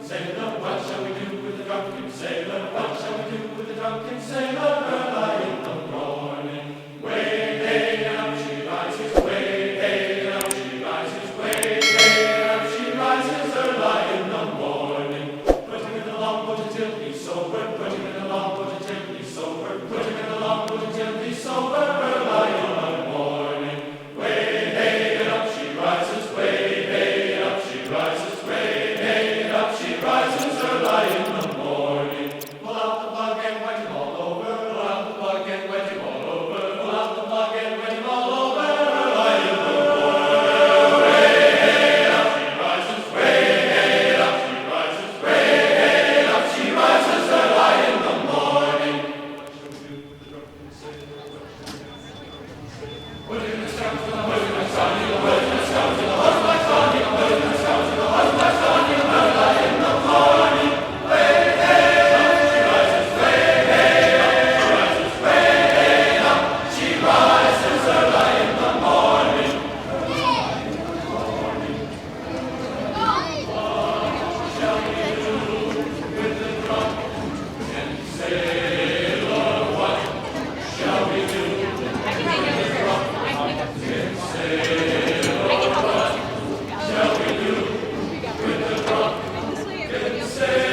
sailor? What shall we do with the drunken sailor? What shall we do with the drunken sailor early in the morning? Way, hey, and up she rises. Way, hey, and up she rises. Way, hey, and up she rises early in the morning. Put him in the longboat until he's sober. Put him in the longboat until he's sober. Put him in the longboat until he's sober early in the morning. Way, hey, and up she rises. Way, hey, and up she rises. Way, hey, and up she rises early in the morning. Pull out the plug and wet him all over. Pull out the plug and wet him all over. Pull out the plug and wet him all over early in the morning. Way, hey, and up she rises. Way, hey, and up she rises. Way, hey, and up she rises early in the morning. Put him in the scout to the hose, my son, you put him in the scout to the hose, my son, you put him in the scout to the hose, my son, you early in the morning. Way, hey, up she rises. Way, hey, up she rises. Way, hey, up she rises early in the morning. Shall we do with the drunken sailor? What shall we do with the drunken sailor? What shall we do with the drunken sailor?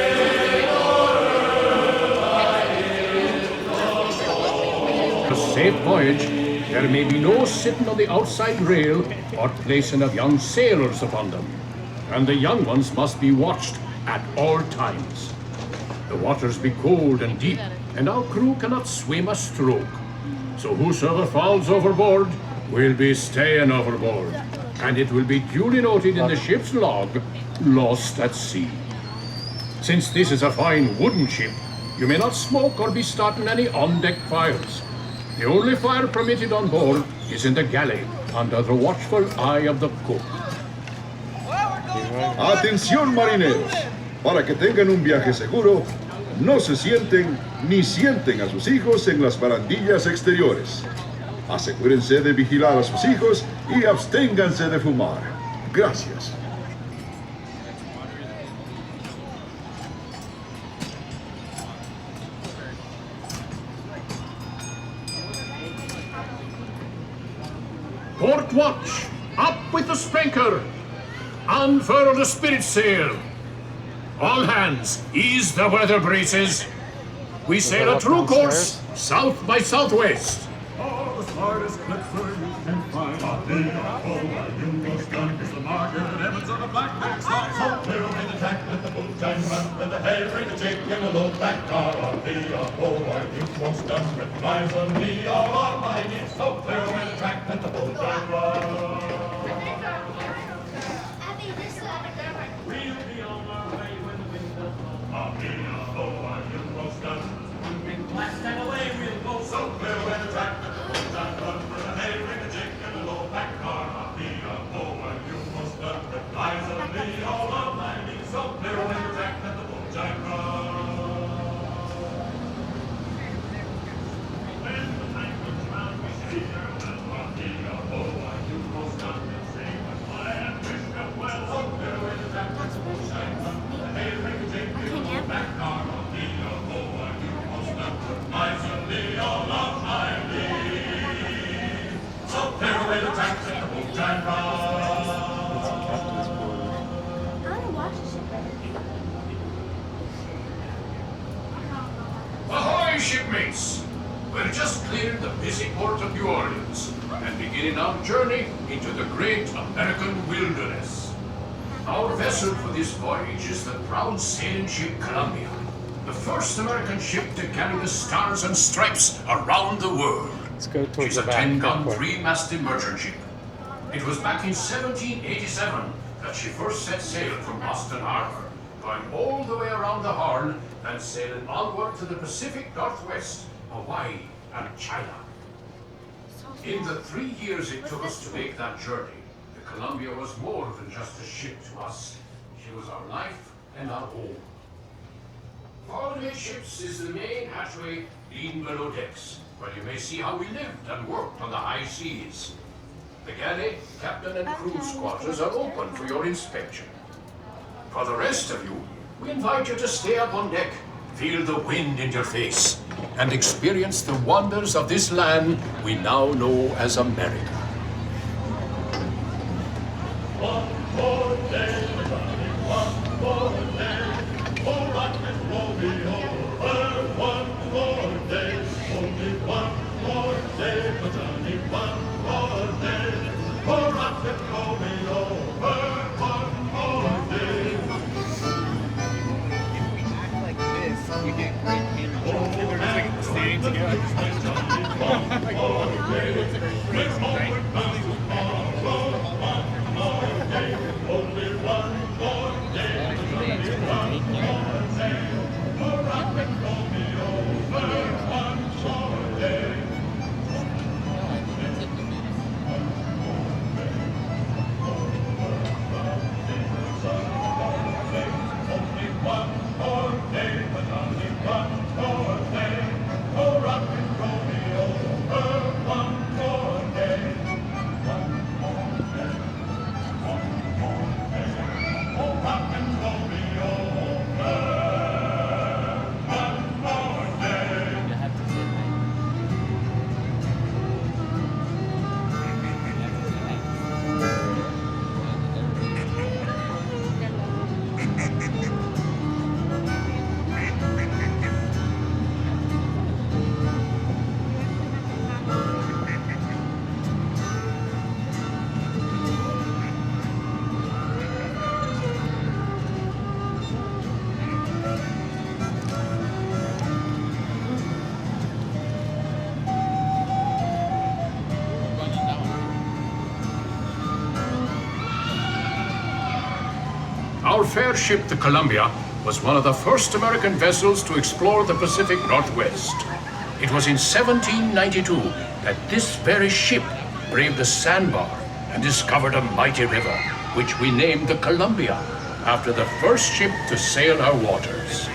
A safe voyage, there may be no sitting on the outside rail or placing of young sailors upon them, and the young ones must be watched at all times. The waters be cold and deep, and our crew cannot swim a stroke. So whosoever falls overboard will be staying overboard, and it will be duly noted in the ship's log, lost at sea. Since this is a fine wooden ship, you may not smoke or be starting any on-deck fires. The only fire permitted on board is in the galley, under the watchful eye of the cook. Atención marineros, para que tengan un viaje seguro, no se sienten ni sienten a sus hijos en las barandillas exteriores. Asegúrense de vigilar a sus hijos y absténganse de fumar. Gracias. Port watch, up with the spanker, unfurl the spirit sail. All hands, ease the weather braces. We sail a true course, south by southwest. All the smartest clipper you can find. You must gun is the Margaret Evans on the blackback slide. So clear away the track, let the boat time run, let the hay bring the jig and the low back car on me. Oh, are you most done with flies on me? All on my knees. So clear away the track, let the boat time run. We'll be on our way when the wind does blow. On me, oh, are you most done? Big blast and away we'll go. So clear away the track, let the boat time run. Let the hay bring the jig and the low back car. On me, oh, are you most done? With flies on me, all on my knees. So clear away the track, let the boat time run. When the time comes round, we say farewell. On me, oh, are you most done? We'll say goodbye and wish them well. So clear away the track, let the boat time run. Let the hay bring the jig and the low back car. On me, oh, are you most done? With flies on me, all on my knees. So clear away the track, let the boat time run. Ahoy, shipmates! We're just cleared the busy port of New Orleans and beginning our journey into the great American wilderness. Our vessel for this voyage is the proud sailing ship Columbia, the first American ship to carry the stars and stripes around the world. Let's go towards She's the a back. 10-gun, quick. three-masted merchant ship. It was back in 1787 that she first set sail from Boston Harbor, going all the way around the Horn and sailing onward to the Pacific Northwest, Hawaii, and China. In the 3 years it took us to make that journey, the Columbia was more than just a ship to us. She was our life and our home. For amidships is the main hatchway leading below decks, where you may see how we lived and worked on the high seas. The galley, captain and crew's quarters are open for your inspection. For the rest of you, We invite you to stay up on deck, feel the wind in your face, and experience the wonders of this land we now know as America. One more day, darling, one more day. Oh, rock and roll me over. One more day, only one more day, darling, one more day. Oh, rock and roll me over. One more day. If we act like this, we get great camera shots. They're just like staying together. Like, it looks like crazy, right? Only one more day, one more day. Oh, rock and roll me over. One more day. Only one more day, but only one more day. Oh, rock and roll me over. One more day. One more day. One more day. Oh, rock and roll me over. One more day. You have to say hi. Our fair ship, the Columbia, was one of the first American vessels to explore the Pacific Northwest. It was in 1792 that this very ship braved the sandbar and discovered a mighty river, which we named the Columbia, after the first ship to sail our waters.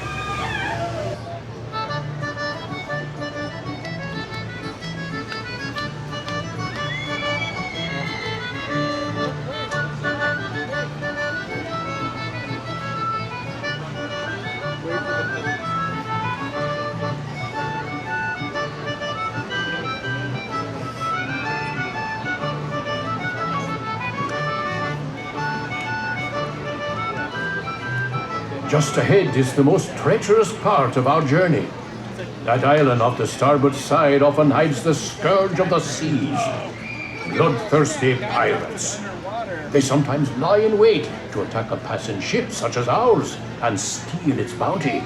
Just ahead is the most treacherous part of our journey. That island off the starboard side often hides the scourge of the seas. Bloodthirsty pirates. They sometimes lie in wait to attack a passing ship such as ours and steal its bounty.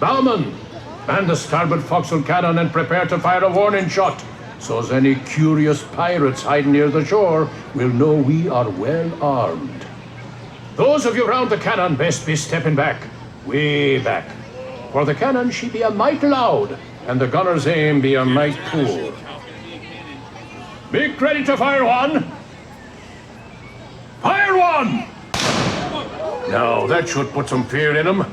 Bowman, man the starboard forecastle cannon and prepare to fire a warning shot, so as any curious pirates hiding near the shore will know we are well armed. Those of you round the cannon best be stepping back, way back. For the cannon she be a mite loud, and the gunner's aim be a mite poor. Make ready to fire one! Fire one! Now that should put some fear in them.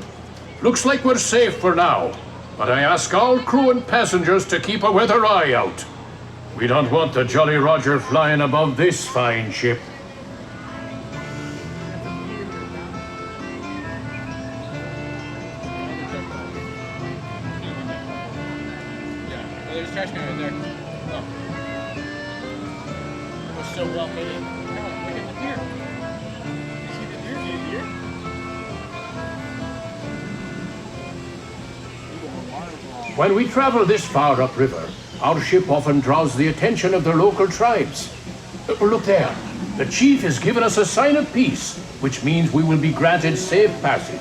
Looks like we're safe for now, but I ask all crew and passengers to keep a weather eye out. We don't want the Jolly Roger flying above this fine ship. There's a trash can right there. Oh. It was so well made. Oh, look at the deer. You see the deer? See the deer? When we travel this far upriver, our ship often draws the attention of the local tribes. Look there. The chief has given us a sign of peace, which means we will be granted safe passage.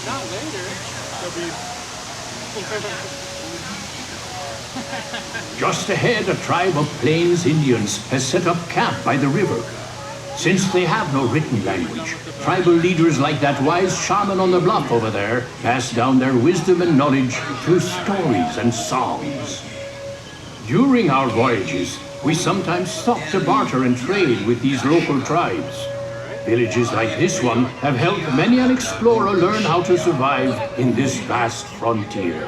Not later. They'll be. Just ahead, a tribe of Plains Indians has set up camp by the river. Since they have no written language, tribal leaders like that wise shaman on the bluff over there pass down their wisdom and knowledge through stories and songs. During our voyages, we sometimes stop to barter and trade with these local tribes. Villages like this one have helped many an explorer learn how to survive in this vast frontier.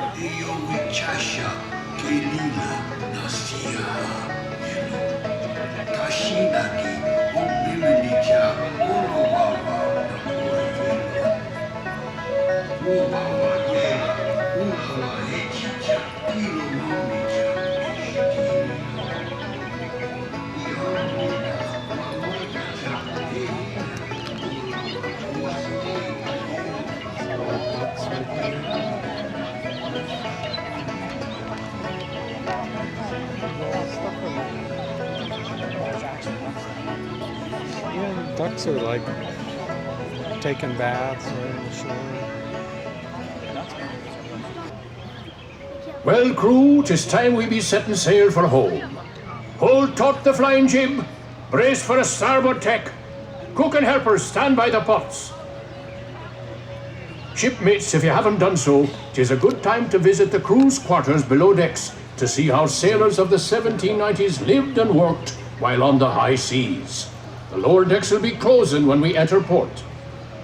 Yeah, ducks are like taking baths right on the shore. Well, crew, 'tis time we be setting sail for home. Hold taut the flying jib, brace for a starboard tack. Cook and helpers stand by the pots. Shipmates, if you haven't done so, 'tis a good time to visit the crew's quarters below decks to see how sailors of the 1790s lived and worked while on the high seas. The lower decks will be closing when we enter port.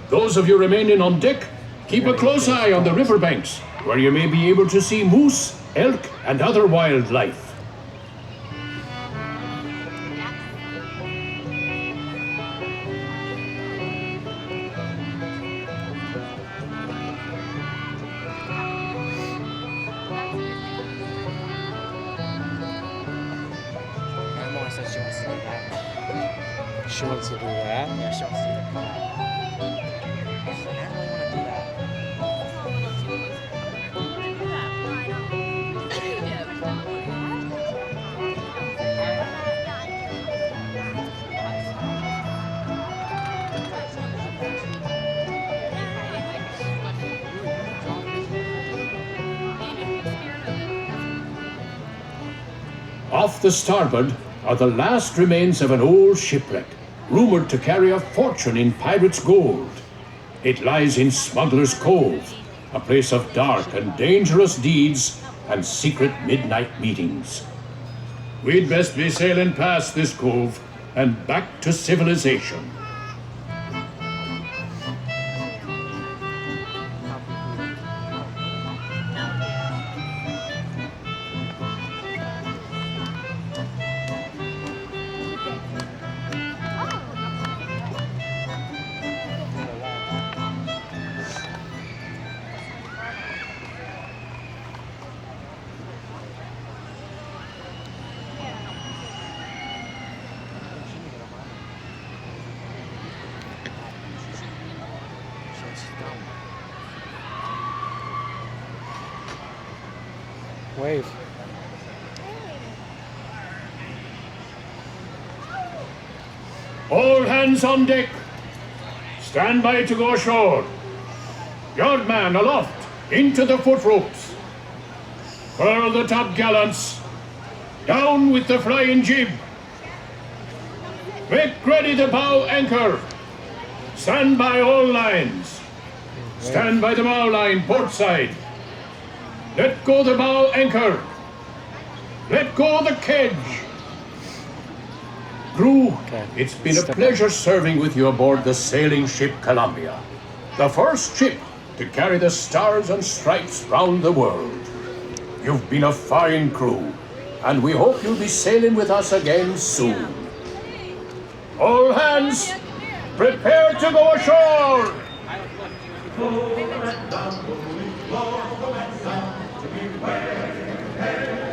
Those of you remaining on deck, keep a close eye on the riverbanks, where you may be able to see moose, elk, and other wildlife. My mom said she wants to do that. She wants to do that. Yeah, she wants to do that. She's like, I really want to do that. Off the starboard are the last remains of an old shipwreck, rumored to carry a fortune in pirates' gold. It lies in Smuggler's Cove, a place of dark and dangerous deeds and secret midnight meetings. We'd best be sailing past this cove and back to civilization. Wave. All hands on deck. Stand by to go ashore. Yardman aloft, into the foot ropes. Furl the top gallants. Down with the flying jib. Make ready the bow anchor. Stand by all lines. Stand by the bow line, port side. Let go the bow anchor. Let go the kedge. Crew, Okay. it's been a Step pleasure serving with you aboard the sailing ship Columbia, the first ship to carry the stars and stripes round the world. You've been a fine crew, and we hope you'll be sailing with us again soon. All hands, prepare to go ashore! Over and down the fleet, over and down to beware.